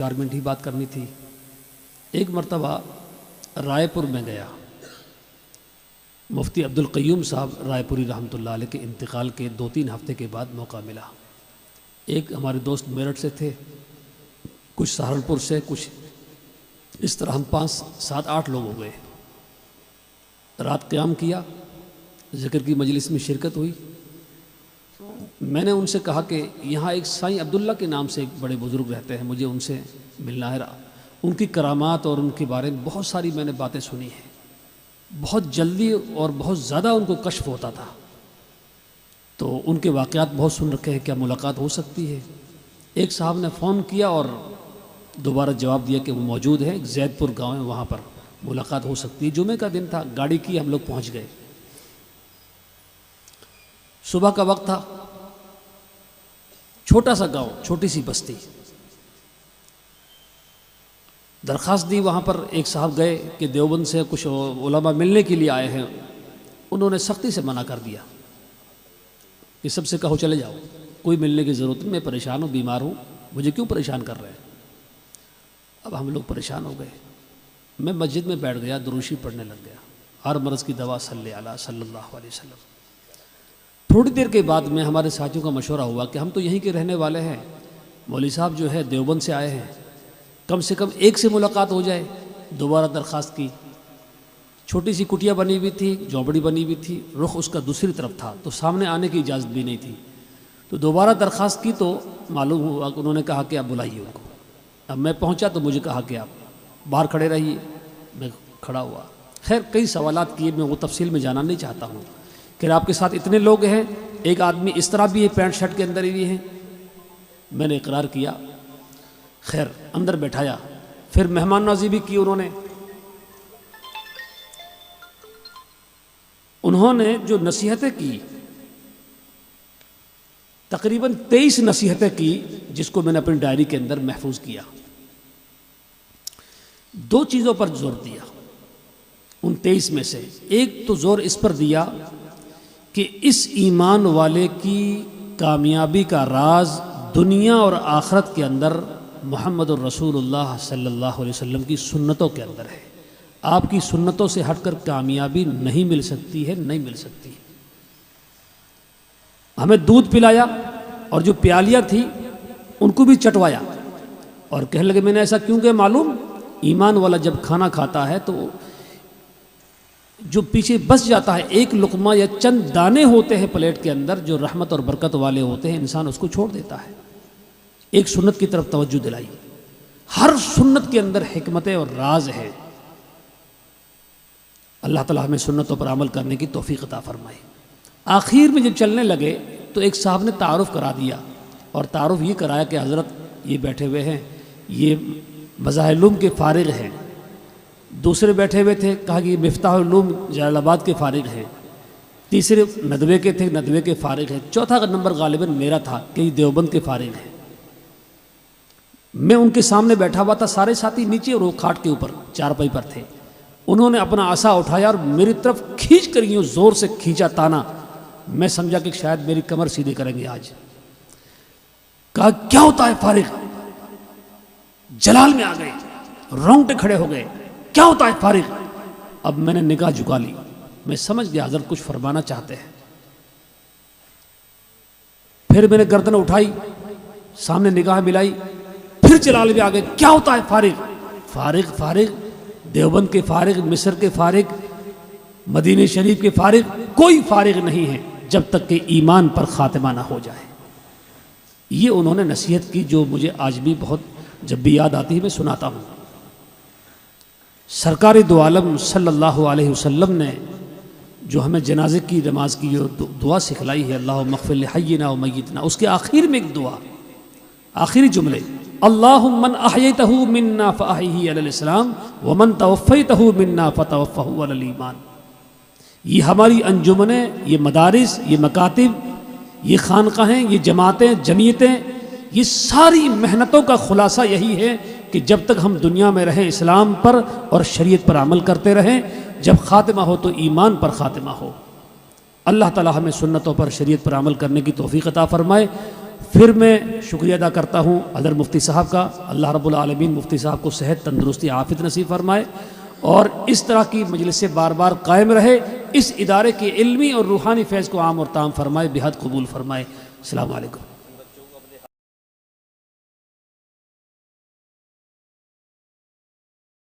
4 minute ही बात करनी थी। एक मरतबा राय पुर में गया। मुफ्ती अब्दुल क़य्यूम साहब रायपुरी रहमतुल्लाह अलैह के इंतकाल के 2-3 हफ्ते के बाद मौका मिला। एक हमारे दोस्त मेरठ से थे, कुछ सहारनपुर से, कुछ इस तरह हम 5-7-8 लोग हो गए। रात क़याम किया, ज़िक्र की मजलिस में शिरकत हुई। मैंने उनसे कहा कि यहाँ एक साईं अब्दुल्ला के नाम से एक बड़े बुज़ुर्ग रहते हैं, मुझे उनसे मिलना है। उनकी करामात और उनके बारे में बहुत सारी मैंने बातें सुनी हैं। बहुत जल्दी और बहुत ज़्यादा उनको कश्फ होता था, तो उनके वाक़यात बहुत सुन रखे हैं, क्या मुलाकात हो सकती है? एक साहब ने फ़ोन किया और दोबारा जवाब दिया कि वो मौजूद हैं, जैदपुर गाँव है, वहाँ पर मुलाकात हो सकती है। जुमे का दिन था, गाड़ी की, हम लोग पहुँच गए। सुबह का वक्त था, छोटा सा गांव, छोटी सी बस्ती। दरख्वास्त दी, वहाँ पर एक साहब गए कि देवबंद से कुछ उलमा मिलने के लिए आए हैं। उन्होंने सख्ती से मना कर दिया कि सबसे कहो चले जाओ, कोई मिलने की ज़रूरत नहीं, मैं परेशान हूँ, बीमार हूँ, मुझे क्यों परेशान कर रहे हैं। अब हम लोग परेशान हो गए। मैं मस्जिद में बैठ गया, दुरूशी पढ़ने लग गया, हर मर्ज़ की दवा सल्लल्लाहु अलैहि वसल्लम। थोड़ी देर के बाद में हमारे साथियों का मशवरा हुआ कि हम तो यहीं के रहने वाले हैं, मौलवी साहब जो है देवबंद से आए हैं, कम से कम एक से मुलाकात हो जाए। दोबारा दरख्वास्त की। छोटी सी कुटिया बनी हुई थी, झोंपड़ी बनी हुई थी, रुख उसका दूसरी तरफ था, तो सामने आने की इजाज़त भी नहीं थी। तो दोबारा दरख्वास्त की तो मालूम हुआ, उन्होंने कहा कि आप बुलाइए उनको। अब मैं पहुंचा तो मुझे कहा कि आप बाहर खड़े रहिए। मैं खड़ा हुआ। खैर कई सवालात किए, मैं वो तफसील में जाना नहीं चाहता हूँ कि आपके साथ इतने लोग हैं, एक आदमी इस तरह भी है, पैंट शर्ट के अंदर ही है। मैंने इकरार किया। खैर अंदर बैठाया, फिर मेहमान नवाजी भी की उन्होंने जो नसीहतें की, तकरीबन 23 नसीहतें की, जिसको मैंने अपनी डायरी के अंदर महफूज किया। 2 चीज़ों पर जोर दिया उन 23 में से। एक तो जोर इस पर दिया कि इस ईमान वाले की कामयाबी का राज दुनिया और आखिरत के अंदर मुहम्मद रसूलुल्लाह सल्लल्लाहु अलैहि वसल्लम की सुन्नतों के अंदर है। आपकी सुन्नतों से हटकर कामयाबी नहीं मिल सकती है, नहीं मिल सकती। हमें दूध पिलाया और जो प्यालियाँ थी उनको भी चटवाया और कहने लगे, मैंने ऐसा क्यों किया मालूम, ईमान वाला जब खाना खाता है तो जो पीछे बस जाता है, एक लुकमा या चंद दाने होते हैं प्लेट के अंदर जो रहमत और बरकत वाले होते हैं, इंसान उसको छोड़ देता है। एक सुन्नत की तरफ तवज्जो दिलाई। हर सुन्नत के अंदर हिकमतें और राज है। अल्लाह ताला हमें सुन्नतों पर अमल करने की तौफीक अता फरमाए। आखिर में जब चलने लगे तो एक साहब ने तारुफ करा दिया, और तारुफ ये कराया कि हज़रत ये बैठे हुए हैं, ये मज़ाहिल-उलूम के फारिग हैं। दूसरे बैठे हुए थे, कहा कि मिफ्ताहुल-उलूम जलालाबाद के फारिग हैं। तीसरे नदवे के थे, नदवे के फारिग हैं। चौथा नंबर गालिबन मेरा था कि देवबंद के फारिग हैं। मैं उनके सामने बैठा हुआ था, सारे साथी नीचे और वो खाट के ऊपर चारपाई पर थे। उन्होंने अपना आसा उठाया और मेरी तरफ खींच कर यूँ ज़ोर से खींचा ताना। मैं समझा कि शायद मेरी कमर सीधी करेंगे आज। कहा क्या होता है फारिग? जलाल में आ गए, रोंगटे खड़े हो गए, क्या होता है फारिग? अब मैंने निगाह झुका ली, मैं समझ गया हज़रत कुछ फरमाना चाहते हैं। फिर मैंने गर्दन उठाई, सामने निगाह मिलाई, फिर जलाल में आ गए, क्या होता है फारिग? फारिग फारिग, देवबंद के फारिग, मिस्र के फारिग, मदीने शरीफ के फारिग, कोई फारिग नहीं है जब तक कि ईमान पर खातिमा ना हो जाए। ये उन्होंने नसीहत की जो मुझे आज भी बहुत, जब भी याद आती है मैं सुनाता हूँ। सरकार दो आलम सल्लल्लाहु अलैहि वसल्लम ने जो हमें जनाजे की नमाज की जो दुआ सिखलाई है, अल्लाह मग़फ़िर लिहय्यिना व मय्यितना, उसके आखिर में एक दुआ, आखिरी जुमले, अल्लाहुम्मन अहयैतहु मिन्ना फ़अहयिही अलल इस्लाम व मन तवफ़्फ़ैतहु मिन्ना फ़तवफ़्फ़हु अलल ईमान। ये हमारी अंजुमनें, ये मदारिस, ये मकातिब, ये खानकाहें, ये जमातें, जमीयतें, ये सारी मेहनतों का खुलासा यही है कि जब तक हम दुनिया में रहें इस्लाम पर और शरीयत पर अमल करते रहें, जब खातिमा हो तो ईमान पर खातिमा हो। अल्लाह ताला हमें सुन्नतों पर, शरीयत पर अमल करने की तौफीक अता फरमाए। پھر میں شکریہ ادا کرتا ہوں حضرت مفتی صاحب کا، اللہ رب العالمین مفتی صاحب کو صحت، تندرستی، عافیت نصیب فرمائے، اور اس طرح کی مجلسیں بار بار قائم رہے، اس ادارے کے علمی اور روحانی فیض کو عام اور تام فرمائے، بحد قبول فرمائے۔ السلام علیکم۔